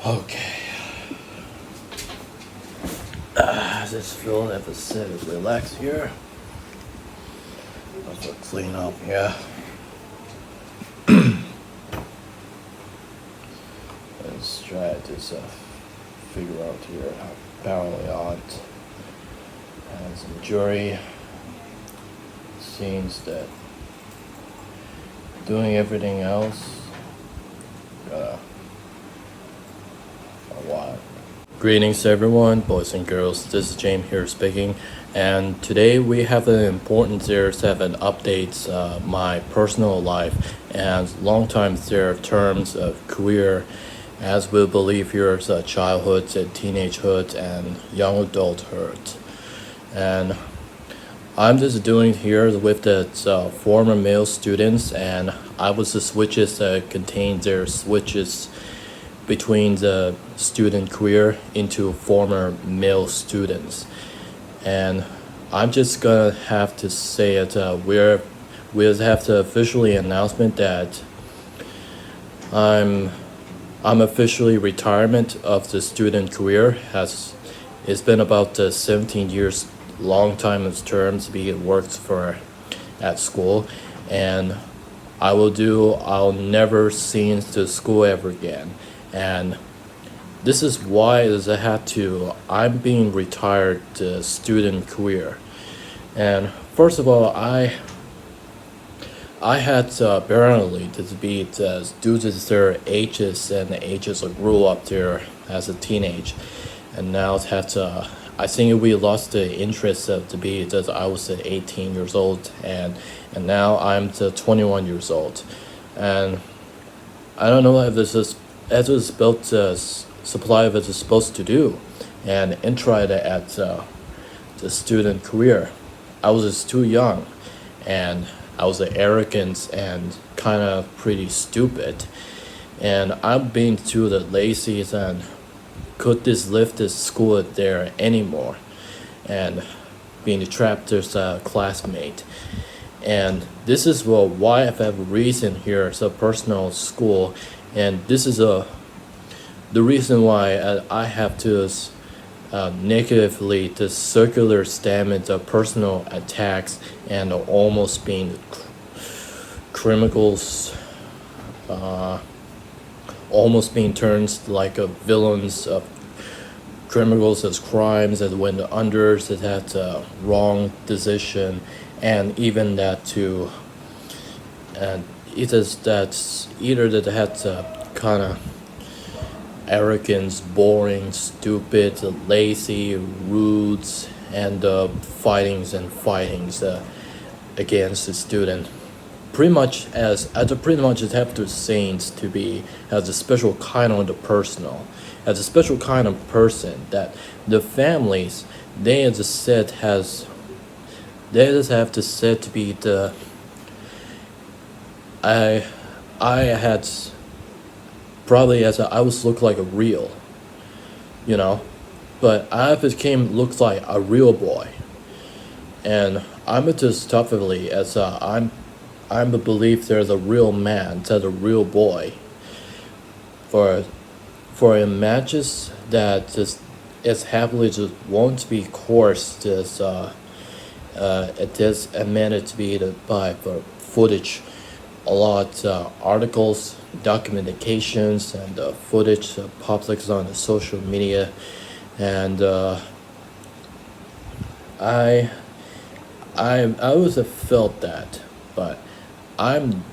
Okay. I just feel a bit relax here. Also clean up, yeah. Let's try to figure out here. Apparently, Aunt has some jury. Seems that doing everything else. Uh, a while. Greetings everyone, boys and girls. This is James here speaking, and today we have an important 07 updates my personal life and long time terms of career as we believe here's childhood, teenagehood, and young adulthood. And I'm just doing here with the former male students, and I was the switches that contain their switches between the student career into former male students. And I'm just gonna have to say it, we'll have to officially announcement that I'm I'm officially retirement of the student career. Has It's been about 17 years, long time of terms being worked for at school, and I'll never seen the school ever again. And this is why is I'm being retired student career. And first of all, I had apparently to be due to their ages and the ages I grew up there as a teenage, and now that I think we lost the interest of to be that I was 18 years old, and now I'm 21 years old, and I don't know if this is as it's built supply of it is supposed to do, and tried it at the student career. I was just too young, and I was arrogant and kind of pretty stupid, and I'm being too the lazy and could this live this school there anymore, and being trapped as a classmate. And this is why I have a reason here as a personal school, and this is the reason why I have to negatively the circular statement of personal attacks and almost being criminals, almost being turned like a villains of criminals as crimes that went under that had a wrong decision, and even that too, and it is that either that had kind of arrogance, boring, stupid, lazy, rude, and fightings against the student. Pretty much it have to saints to be as a special kind of the personal, as a special kind of person that the families they as said has they just have to said to be the I had probably I was look like a real, you know, but I became looks like a real boy, and I'm just toughly as I'm a belief there's a real man, there's a real boy, for a matches that just as happily just won't be course it is amended to be by for footage a lot articles, documentations, and footage publics on the social media, and I I always have felt that, but I'm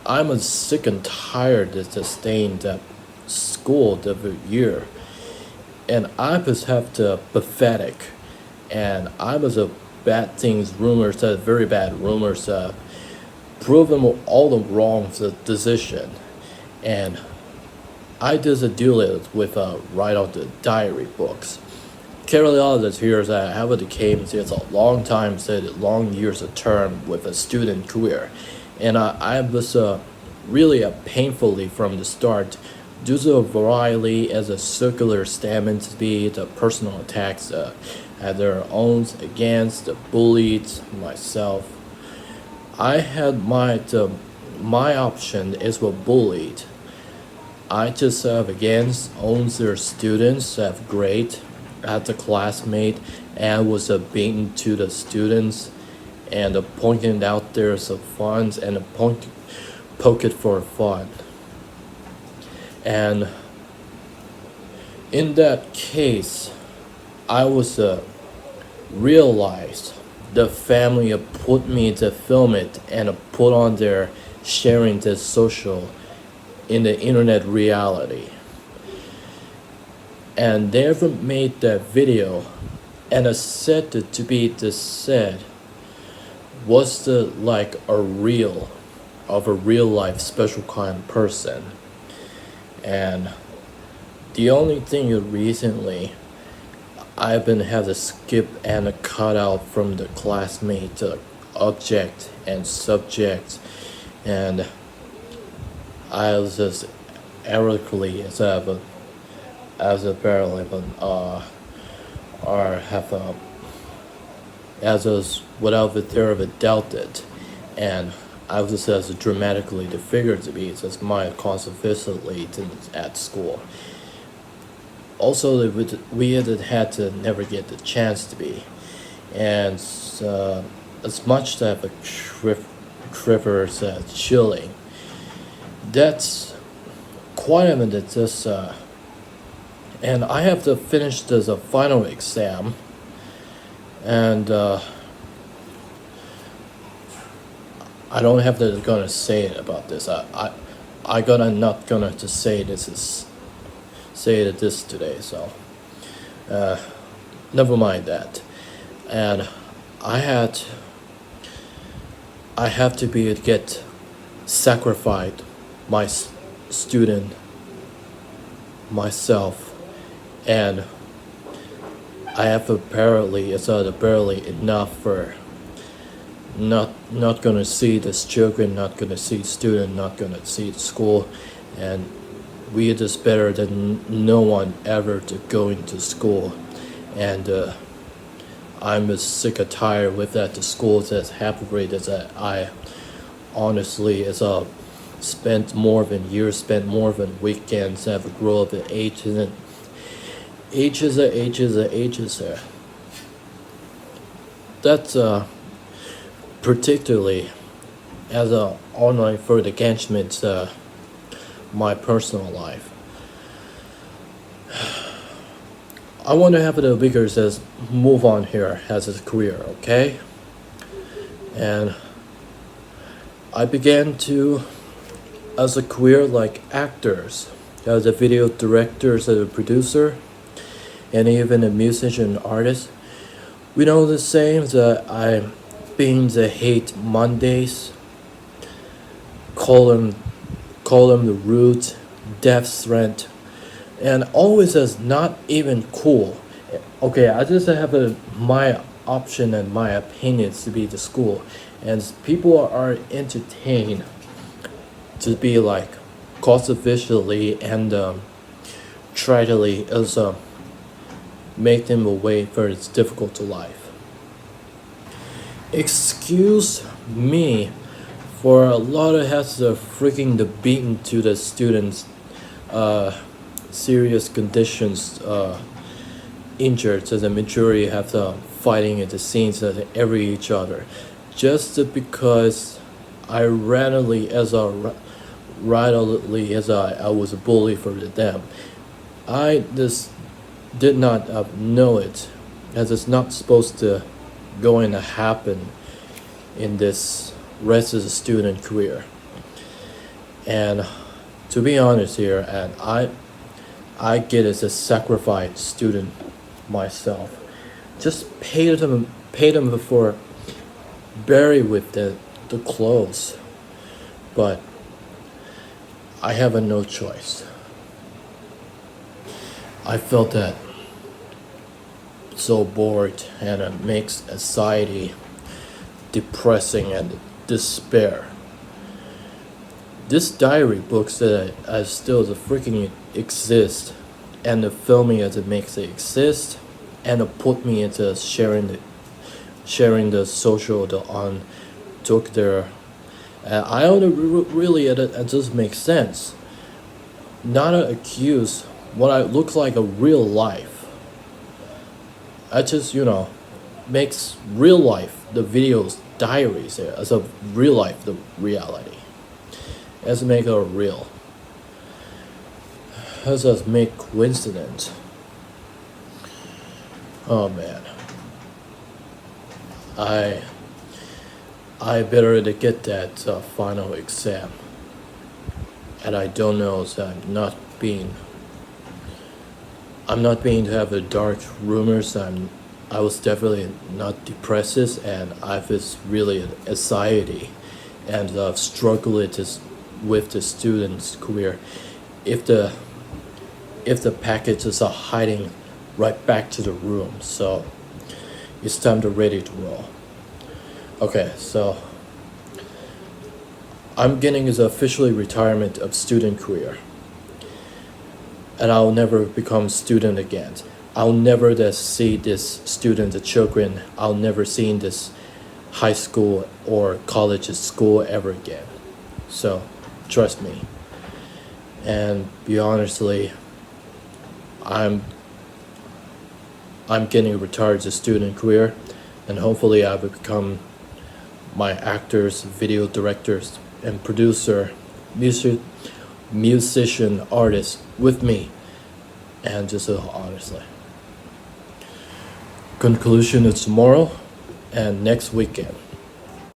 I'm a sick and tired of the staying the school every year, and I just have the pathetic, and I was a bad things rumors, very bad rumors, prove them all the wrong decision, and I just deal it with write out the diary books. Carry all this here is I have it came since a long time, said long years of term with a student career, and I was really painfully from the start due to a variety as a circular statement be the personal attacks at their own against the bullied myself. I had my option is what bullied, I just have again owns their students have grade as a classmate and was beaten to the students and pointing out there's a funds and poke it for fun. And in that case, I was realized the family put me to film it and put on their sharing the social in the internet reality. And they ever made that video and said it to be the said was the like a real of a real life special kind person. And the only thing recently I've been had to skip and a cut out from the classmate object and subject, and I was just erically as a barrel or have as a without the theory of a doubted, and I was just as dramatically the figure to be as my constantly at school. Also, we had to never get the chance to be, and as much to have a Trivers chilling. That's quite a minute. This and I have to finish this final exam, and I don't have to gonna say it about this. I gonna not gonna to say this is say it this today. So never mind that. And I have to be get sacrificed my student myself, and I have apparently it's barely enough for not gonna see this children, not gonna see student, not gonna see the school, and we are just better than no one ever to go into school, and I'm as sick and tired with that the schools as happy as I honestly as spent more than years, spent more than weekends, have grown up at ages and ages there. That's particularly as a online for the engagement my personal life. I want to have the bigger says move on here as a career, okay? And I began to as a career like actors, as a video directors, as a producer, and even a musician artist. We know the same that I being the hate Mondays, call them the root, death threat, and always as not even cool. Okay, I just have my option and my opinions to be the school, and people are entertained to be like cost efficiently and try to as make them away for it's difficult to life. Excuse me for a lot of has the freaking the beaten to the students serious conditions injured, so the majority have the fighting at the scenes at every each other just because I randomly as a rightly as I was a bully for them. I just did not know it as it's not supposed to going to happen in this rest of the student career. And to be honest here, and I get as a sacrificed student myself. Just pay them before bury with the clothes. But I have no choice. I felt that so bored, and it makes society depressing and despair. This diary books that I still the freaking exist, and the filming as it makes it exist, and it put me into sharing the social the on took their. I don't really it just makes sense. not accuse what I look like a real life. I just, makes real life, the videos, diaries as a real life, the reality. As make it real. As a make coincidence. Oh man. I I better to get that final exam. And I don't know if I'm not being to have the dark rumors. I was definitely not depressed, and I was really anxiety and struggled with the student's career. If the packages are hiding right back to the room, so it's time to ready to roll. Okay, so I'm getting is officially retirement of student career, and I'll never become student again. I'll never see this student, the children. I'll never see in this high school or college school ever again. So, trust me. And be honestly, I'm getting retired as student career, and hopefully I will become my actors, video directors, and producer, musician, artist with me, and just honestly. Conclusion is tomorrow and next weekend.